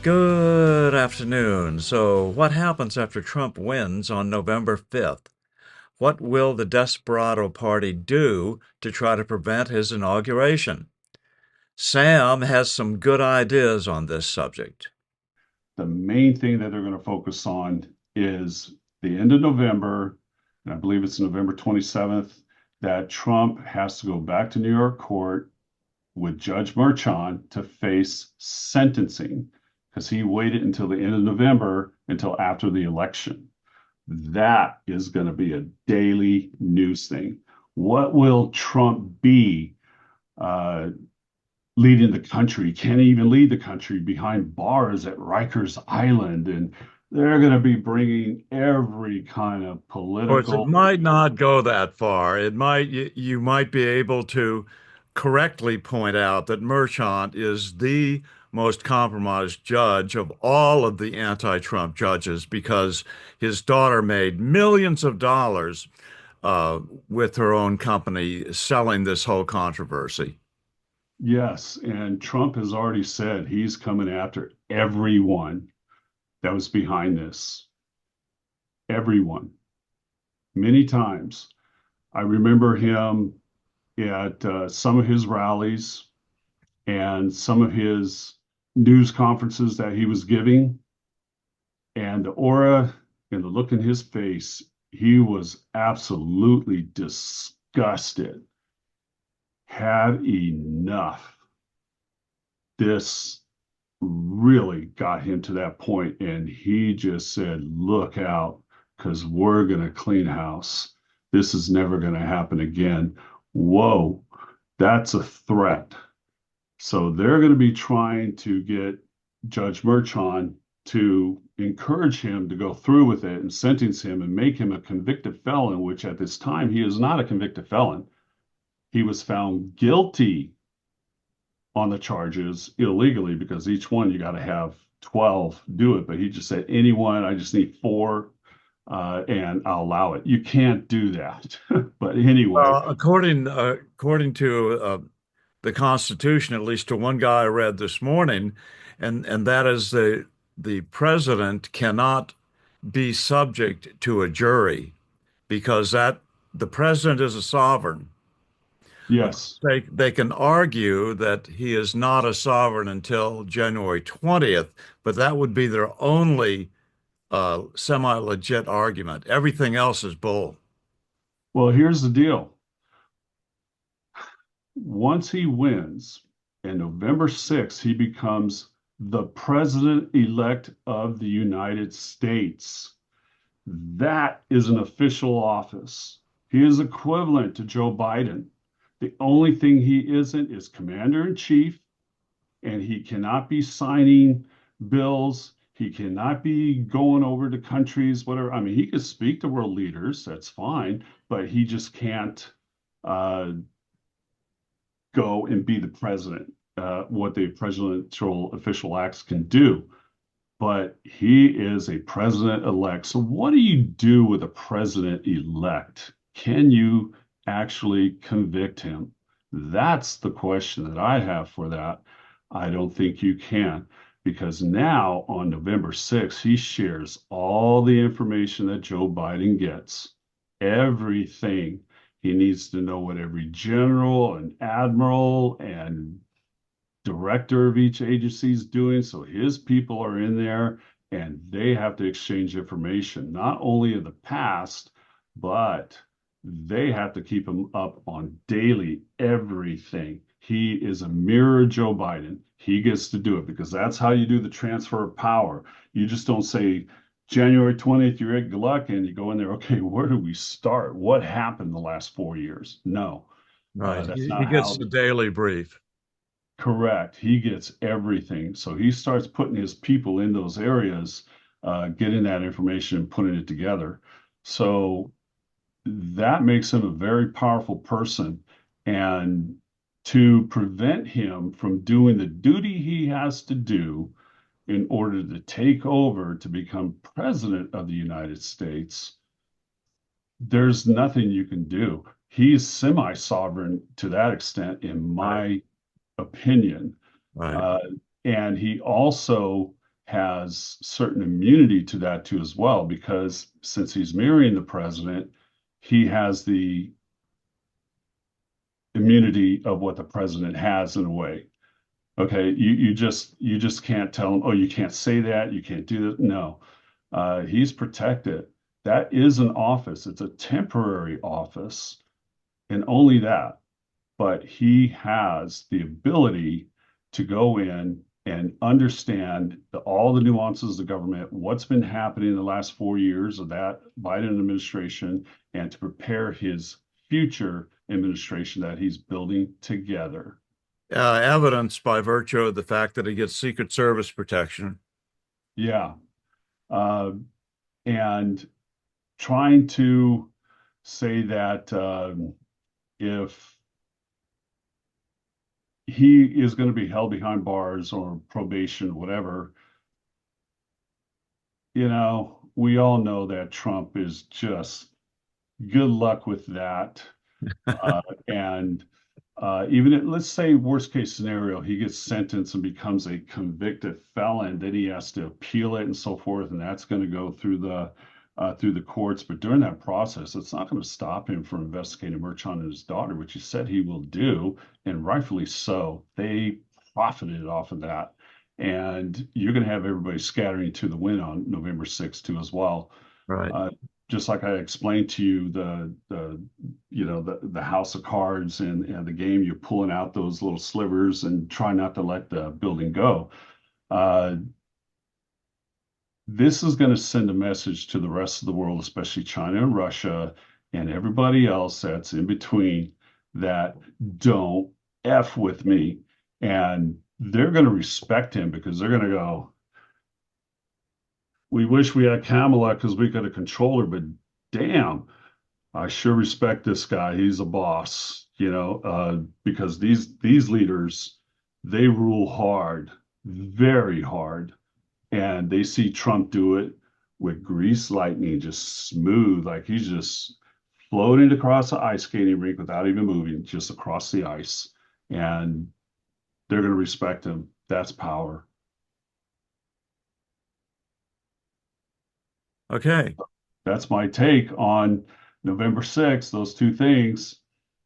Good afternoon. So, what happens after Trump wins on November 5th? What will the Desperado Party do to try to prevent his inauguration? Sam has some good ideas on this subject. The main thing that they're going to focus on is the end of November, and I believe it's November 27th, that Trump has to go back to New York court with Judge Merchan to face sentencing because he waited until the end of November until after the election. That is going to be a daily news thing. What will Trump be uh, leading the country? Can't even lead the country behind bars at Rikers Island. And they're going to be bringing every kind of Of course, it political. might not go that far. You might be able to correctly point out that Merchant is the most compromised judge of all of the anti-Trump judges because his daughter made millions of dollars uh, with her own company selling this whole controversy. Yes. And Trump has already said he's coming after everyone that was behind this. Everyone. Many times. I remember him at some of his rallies and some of his news conferences that he was giving, and the aura and the look in his face, he was absolutely disgusted, had enough. This really got him to that point, and he just said, "Look out, because we're going to clean house. This is never going to happen again." Whoa, that's a threat. So they're going to be trying to get Judge Merchan to encourage him to go through with it and sentence him and make him a convicted felon, which at this time he is not a convicted felon. He was found guilty on the charges illegally because each one you got to have 12 do it. But he just said, anyone, I just need four and I'll allow it. You can't do that. But anyway, According to the Constitution, at least to one guy I read this morning, and that is the president cannot be subject to a jury because that the president is a sovereign. Of course, yes. they can argue that he is not a sovereign until January 20th, but that would be their only semi-legit argument. Everything else is bull. Well, here's the deal. Once he wins, and November 6th, he becomes the president-elect of the United States. That is an official office. He is equivalent to Joe Biden. The only thing he isn't is commander in chief, and he cannot be signing bills. He cannot be going over to countries, whatever. I mean, he could speak to world leaders, that's fine, but he just can't uh, go and be the president, what the presidential official acts can do. But he is a president elect. So, what do you do with a president elect? Can you actually convict him? That's the question that I have for that. I don't think you can, because now on November 6th, he shares all the information that Joe Biden gets, everything. He needs to know what every general and admiral and director of each agency is doing. So his people are in there and they have to exchange information, not only in the past, but they have to keep him up on daily everything. He is a mirror of Joe Biden. He gets to do it because that's how you do the transfer of power. You just don't say, January 20th, you're at Gluck, and you go in there, okay, where do we start? What happened the last 4 years? No, Right. that's He not gets how. the daily brief. Correct. He gets everything. So he starts putting his people in those areas, getting that information and putting it together. So that makes him a very powerful person. And to prevent him from doing the duty he has to do in order to take over to become president of the United States, there's nothing you can do. He's semi-sovereign to that extent, in Right. my opinion. Right. Uh, and he also has certain immunity to that too as well, because since he's marrying the president, he has the immunity of what the president has in a way. Okay, you just can't tell him, oh, you can't say that, you can't do that. No, he's protected. That is an office. It's a temporary office, and only that. But he has the ability to go in and understand all the nuances of the government, what's been happening in the last 4 years of that Biden administration, and to prepare his future administration that he's building together. Evidence by virtue of the fact that he gets Secret Service protection. Yeah. Uh, and trying to say that if he is going to be held behind bars or probation, whatever, we all know that Trump is just good luck with that. And even let's say worst case scenario, he gets sentenced and becomes a convicted felon, then he has to appeal it and so forth, and that's going to go through the courts. But during that process, it's not going to stop him from investigating Merchant and his daughter, which he said he will do, and rightfully so. They profited off of that. And you're going to have everybody scattering to the wind on November 6th too as well. Right. Uh, just like I explained to you, the house of cards and the game, you're pulling out those little slivers and try not to let the building go. Uh, this is going to send a message to the rest of the world, especially China and Russia and everybody else that's in between, that don't F with me. And they're going to respect him because they're going to go, we wish we had Kamala because we could have controlled her, but damn, I sure respect this guy. He's a boss, because these leaders, they rule hard, very hard, and they see Trump do it with grease lightning, just smooth, like he's just floating across the ice skating rink without even moving, just across the ice, and they're going to respect him. That's power. Okay. That's my take on November 6th, those two things.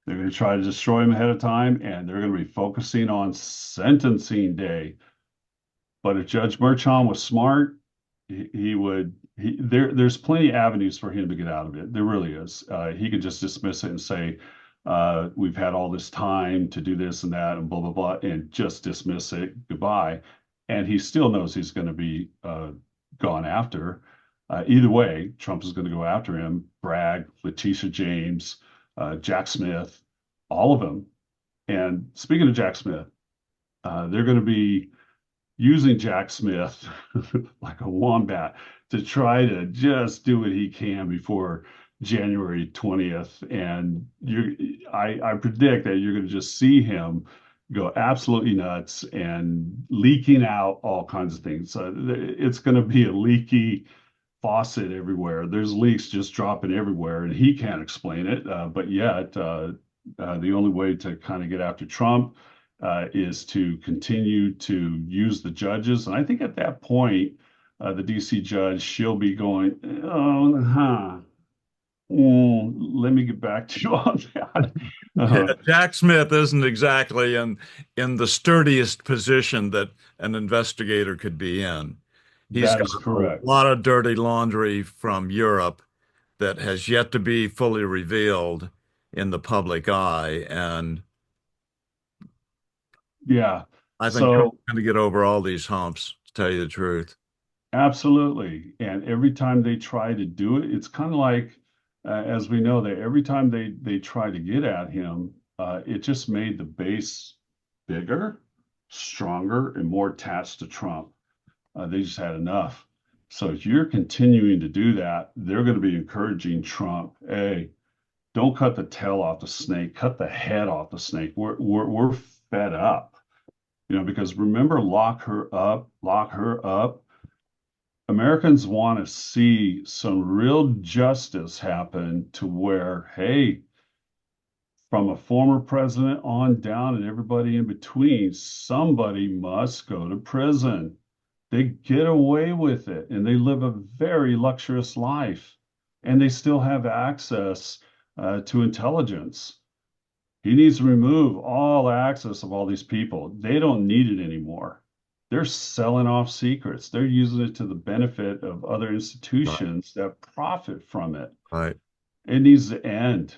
They're going to try to destroy him ahead of time, and they're going to be focusing on sentencing day. But if Judge Merchan was smart, he would. There's plenty of avenues for him to get out of it. There really is. He could just dismiss it and say, "We've had all this time to do this and that, and blah blah blah," and just dismiss it. Goodbye. And he still knows he's going to be gone after. Either way, Trump is going to go after him. Bragg, Letitia James, Jack Smith, all of them. And speaking of Jack Smith, they're going to be using Jack Smith like a wombat to try to just do what he can before January 20th. And I predict that you're going to just see him go absolutely nuts and leaking out all kinds of things. It's going to be a leaky faucet everywhere. There's leaks just dropping everywhere, and he can't explain it. But yet, the only way to kind of get after Trump is to continue to use the judges. And I think at that point, the DC judge, she'll be going, oh, let me get back to you on that. Yeah, Uh, Jack Smith isn't exactly in the sturdiest position that an investigator could be in. He's that got is a correct. lot of dirty laundry from Europe that has yet to be fully revealed in the public eye. And Yeah. I think Trump's So going to get over all these humps, to tell you the truth. absolutely. And every time they try to do it, it's kind of like, as we know, that every time they try to get at him, it just made the base bigger, stronger, and more attached to Trump. They just had enough. So if you're continuing to do that, they're going to be encouraging Trump, hey, don't cut the tail off the snake, cut the head off the snake. We're fed up, because remember, lock her up. Americans want to see some real justice happen to where, hey, from a former president on down and everybody in between, somebody must go to prison. They get away with it and they live a very luxurious life and they still have access to intelligence. He needs to remove all access of all these people. They don't need it anymore. They're selling off secrets. They're using it to the benefit of other Right. institutions that profit from it. Right. It needs to end.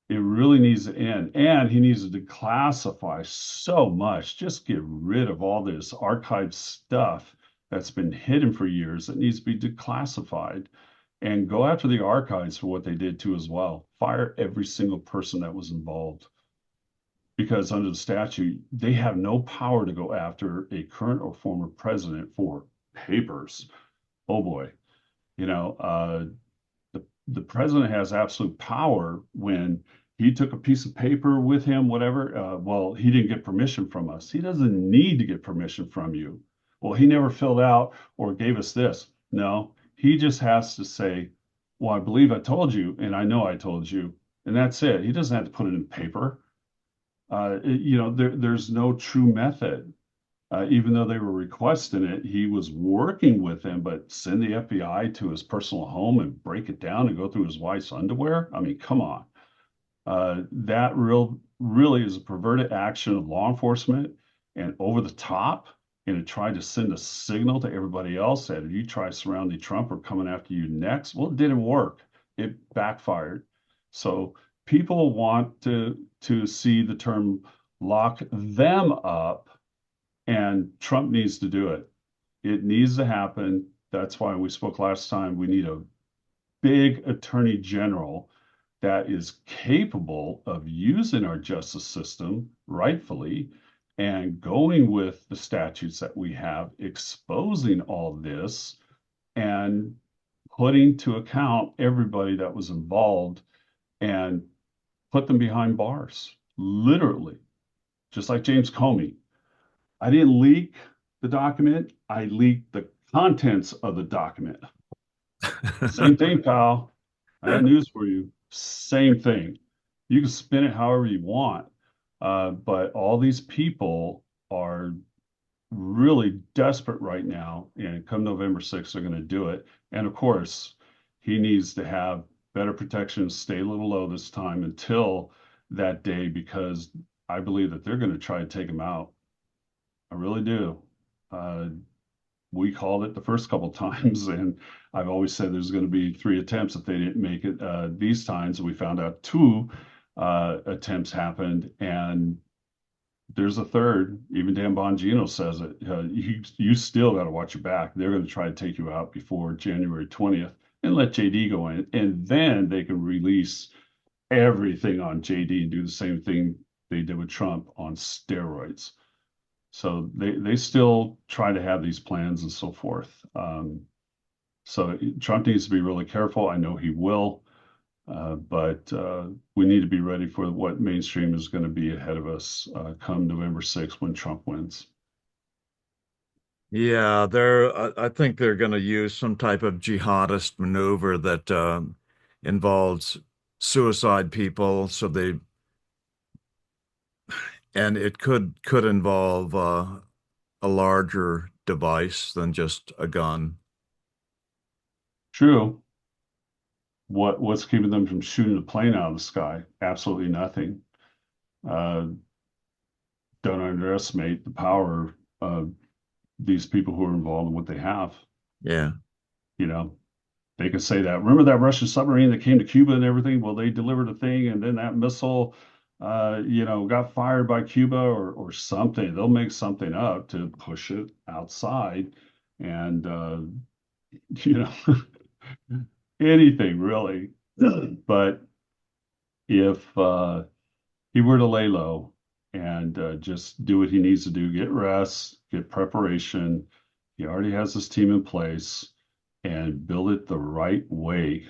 It really needs to end. And he needs to declassify so much. Just get rid of all this archived stuff that's been hidden for years that needs to be declassified and go after the archives for what they did too as well. Fire every single person that was involved because under the statute, they have no power to go after a current or former president for papers. Oh boy, you know, the president has absolute power when he took a piece of paper with him, whatever. Well, he didn't get permission from us. He doesn't need to get permission from you. Well, he never filled out or gave us this. No, he just has to say, well, I believe I told you, and I know I told you, and that's it. He doesn't have to put it in paper. There's no true method. Even though they were requesting it, he was working with them, but send the FBI to his personal home and break it down and go through his wife's underwear. I mean, come on. That really is a perverted action of law enforcement and over the top. And it tried to send a signal to everybody else that if you try surrounding Trump or coming after you next, well, it didn't work. It backfired. So people want to see the term lock them up, and Trump needs to do it. It needs to happen. That's why we spoke last time. We need a big attorney general that is capable of using our justice system rightfully and going with the statutes that we have, exposing all this and putting to account everybody that was involved and put them behind bars, literally, just like James Comey. I didn't leak the document, I leaked the contents of the document. Same thing, pal. I got news for you. Same thing. You can spin it however you want, but all these people are really desperate right now. And come November 6th, they're going to do it. And of course, he needs to have better protection, stay a little low this time until that day, because I believe that they're going to try to take him out. I really do. Uh, we called it the first couple of times, and I've always said there's going to be three attempts if they didn't make it these times. We found out two attempts happened, and there's a third. Even Dan Bongino says it. You still got to watch your back. They're going to try to take you out before January 20th and let JD go in, and then they can release everything on JD and do the same thing they did with Trump on steroids. So they still try to have these plans and so forth. So Trump needs to be really careful. I know he will, but we need to be ready for what mainstream is going to be ahead of us come November 6th when Trump wins. Yeah, I think they're going to use some type of jihadist maneuver that involves suicide people. And it could involve a larger device than just a gun. True. What's keeping them from shooting a plane out of the sky? Absolutely nothing. Uh, don't underestimate the power of these people who are involved in what they have. Yeah. You know, they can say that. Remember that Russian submarine that came to Cuba and everything? Well, they delivered a thing, and then that missile, got fired by Cuba or something. They'll make something up to push it outside, and you know, anything really. But if he were to lay low and just do what he needs to do, get rest, get preparation, he already has his team in place and build it the right way.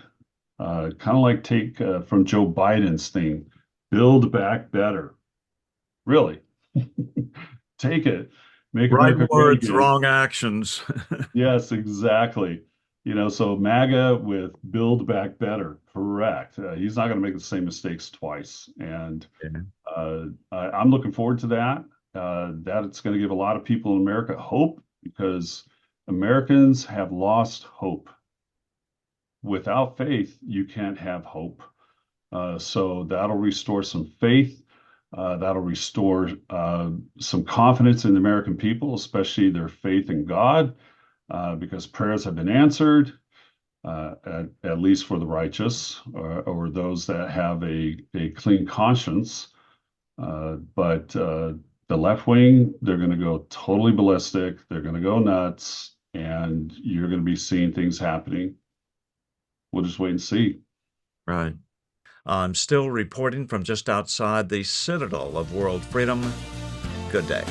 Kind of like take from Joe Biden's thing, build back better. Really, take it, make Right America great words, again. wrong actions. Yes, exactly. So MAGA with build back better. Correct. He's not going to make the same mistakes twice. And Yeah. I'm looking forward to that. That it's going to give a lot of people in America hope because Americans have lost hope. Without faith, you can't have hope. So that'll restore some faith. That'll restore some confidence in the American people, especially their faith in God, because prayers have been answered, at least for the righteous or those that have a clean conscience. But the left wing, they're going to go totally ballistic. They're going to go nuts, and you're going to be seeing things happening. We'll just wait and see. Right. I'm still reporting from just outside the citadel of world freedom. Good day.